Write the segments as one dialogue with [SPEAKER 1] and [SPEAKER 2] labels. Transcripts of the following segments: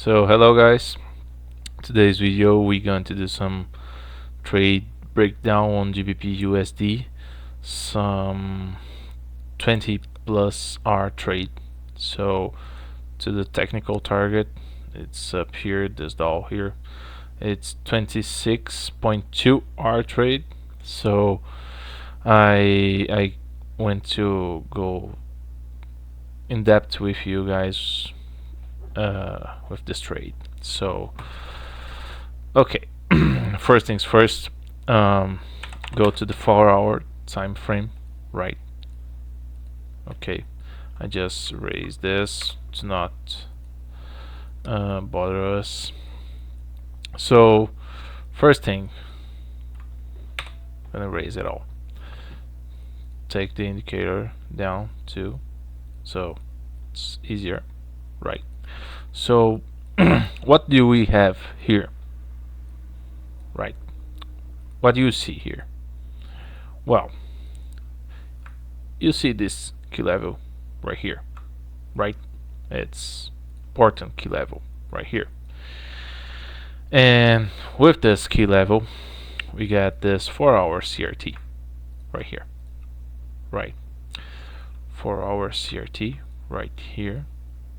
[SPEAKER 1] So hello guys, today's video we're going to do some trade breakdown on GBPUSD, some 20 plus R trade. So to the technical target, it's up here, this doll here, it's 26.2 R trade. So I went to go in depth with you guys with this trade. So okay, first things first, go to the 4-hour time frame, right? Okay, I just raise this to not bother us. So first thing, I'm gonna raise it all. Take the indicator down too, so it's easier, right? So what do we have here? Right, what do you see here? Well, you see this key level right here, right? It's important key level right here. And with this key level, we got this 4-hour CRT right here, right? 4-hour CRT right here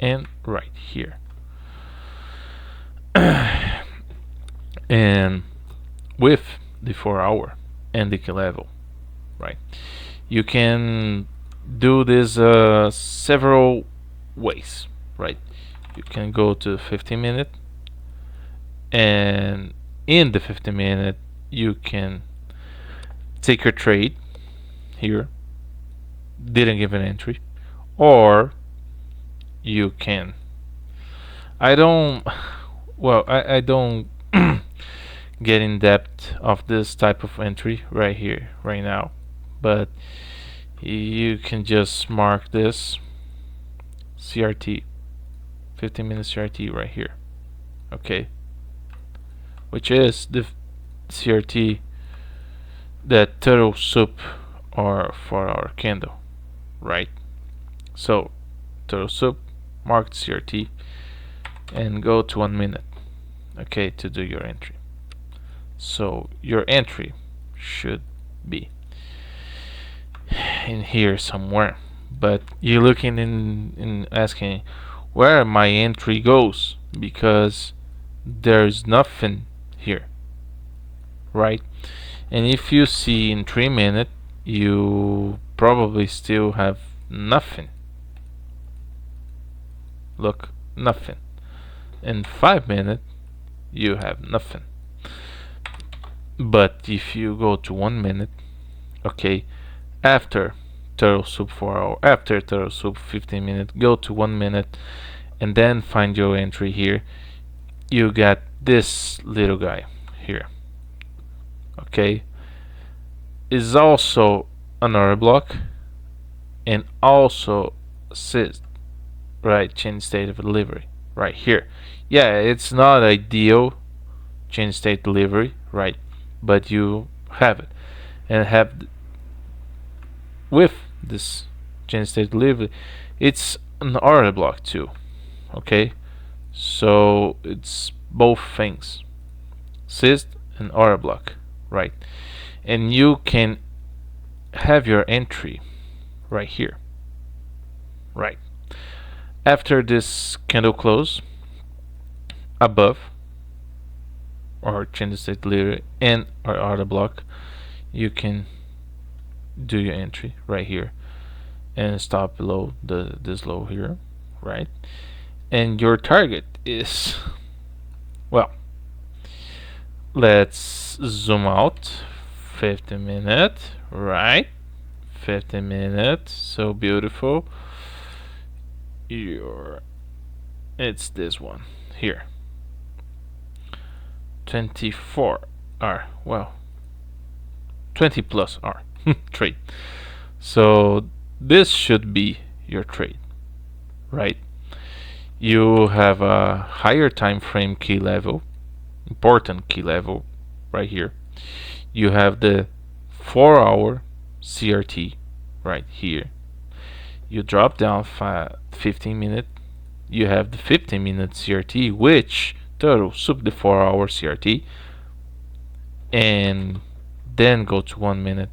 [SPEAKER 1] and right here. And with the 4-hour and the key level, right, you can do this several ways, right? You can go to 15-minute, and in the 15-minute you can take your trade here, didn't give an entry, or you can, I don't get in depth of this type of entry right here right now, but you can just mark this CRT, 15-minute CRT right here, okay, which is the CRT that turtle soup or 4-hour candle, right? So turtle soup, mark CRT, and go to 1 minute, okay, to do your entry. So your entry should be in here somewhere, but you're looking in asking where my entry goes, because there's nothing here, right? And if you see in 3 minutes, you probably still have nothing. Look, nothing. In 5 minutes, you have nothing. But if you go to 1 minute, okay, after turtle soup 4-hour, after turtle soup 15 minutes, go to 1 minute, and then find your entry here. You got this little guy here, okay, is also an order block and also assist, right? Change state of delivery right here. Yeah, it's not ideal change state delivery, right? But you have it, and have with this change state delivery, it's an order block too, okay? So it's both things, assist and order block, right? And you can have your entry right here, right? After this candle close above or change state delivery and or order block, you can do your entry right here and stop below this low here, right? And your target is, well, let's zoom out, 15 minutes, right? 15 minutes, so beautiful. It's this one here, 24 R, well, 20 plus R trade. So this should be your trade, right? You have a higher time frame key level, important key level right here. You have the 4-hour CRT right here. You drop down 15 minute you have the 15-minute CRT, which total sub the 4-hour CRT, and then go to 1 minute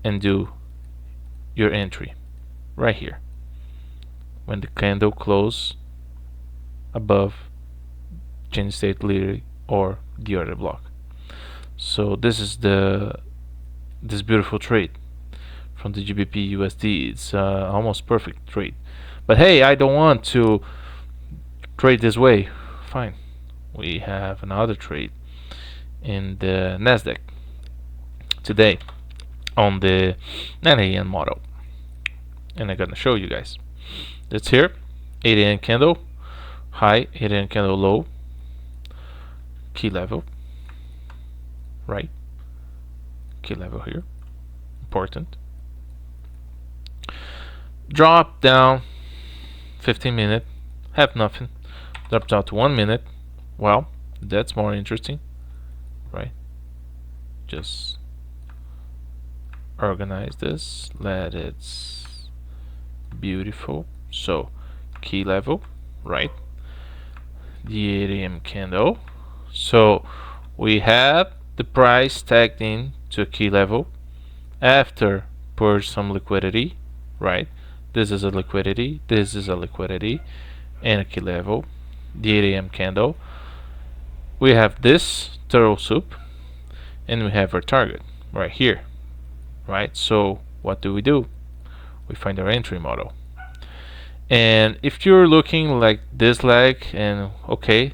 [SPEAKER 1] and do your entry right here when the candle close above change state liquidity or the other block. So this is this beautiful trade from the GBPUSD. It's almost perfect trade. But hey, I don't want to trade this way. Fine, we have another trade in the Nasdaq today on the 9 a.m. model, and I'm gonna show you guys. It's here, 8 a.m. candle high, 8 a.m. candle low, key level, right? Key level here, important. Drop down 15 minute, have nothing. Drop down to 1 minute. Well, that's more interesting, right? Just organize this, let it beautiful. So key level, right? The 8 a.m. candle. So we have the price tagged in to a key level after purge some liquidity, right? This is a liquidity, this is a liquidity, and a key level, the 8 a.m. candle. We have this turtle soup, and we have our target right here, right? So what do? We find our entry model. And if you're looking like this leg and okay,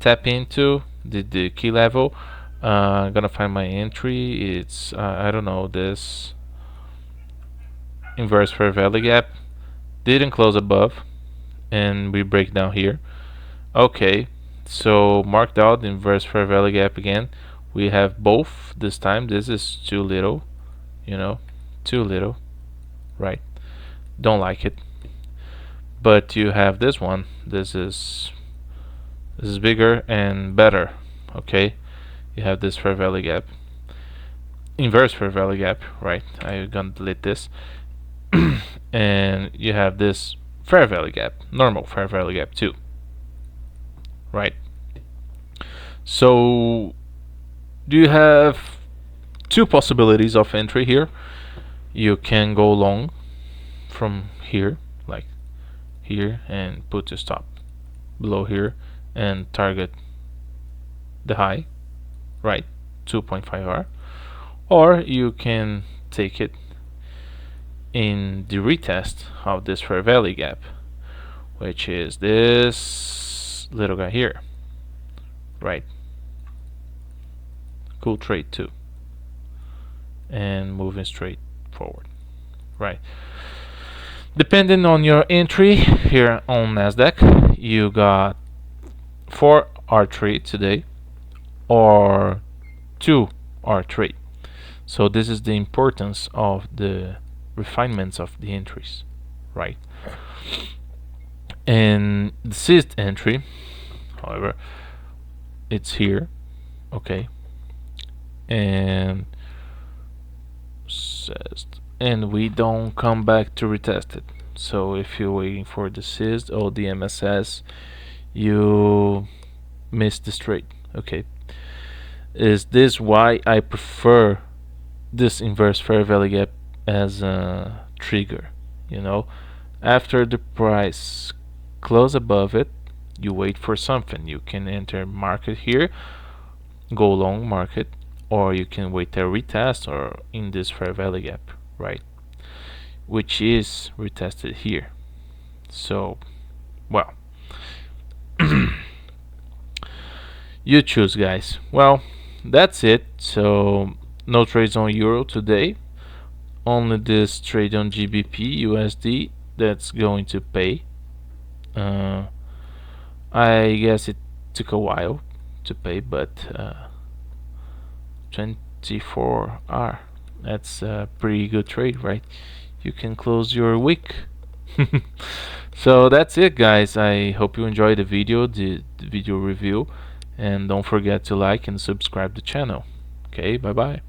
[SPEAKER 1] tap into the key level, I'm gonna find my entry. It's I don't know, this inverse fair value gap didn't close above, and we break down here. Okay, so marked out the inverse fair value gap again. We have both this time. This is too little, you know, too little, right? Don't like it. But you have this one. This is bigger and better. Okay, you have this fair value gap, inverse fair value gap, right? I'm gonna delete this. And you have this fair value gap, normal fair value gap too, right? So do you have two possibilities of entry here? You can go long from here, like here, and put a stop below here and target the high, right? 2.5R. Or you can take it in the retest of this fair value gap, which is this little guy here, right? Cool trade too, and moving straight forward, right? Depending on your entry here on Nasdaq, you got 4R trade today or 2R trade. So this is the importance of the refinements of the entries, right? And the seized entry, however, it's here, okay, and seized, and we don't come back to retest it. So if you're waiting for the seized or the MSS, you miss this trade. Okay, is this why I prefer this inverse fair value gap as a trigger? You know, after the price close above it, you wait for something. You can enter market here, go long market, or you can wait a retest or in this fair value gap, right? Which is retested here. So, well, you choose, guys. Well, that's it. So no trades on euro today, only this trade on GBPUSD that's going to pay. I guess it took a while to pay, but 24R, that's a pretty good trade, right? You can close your week. So that's it, guys. I hope you enjoyed the video review, and don't forget to like and subscribe the channel. Okay, bye bye.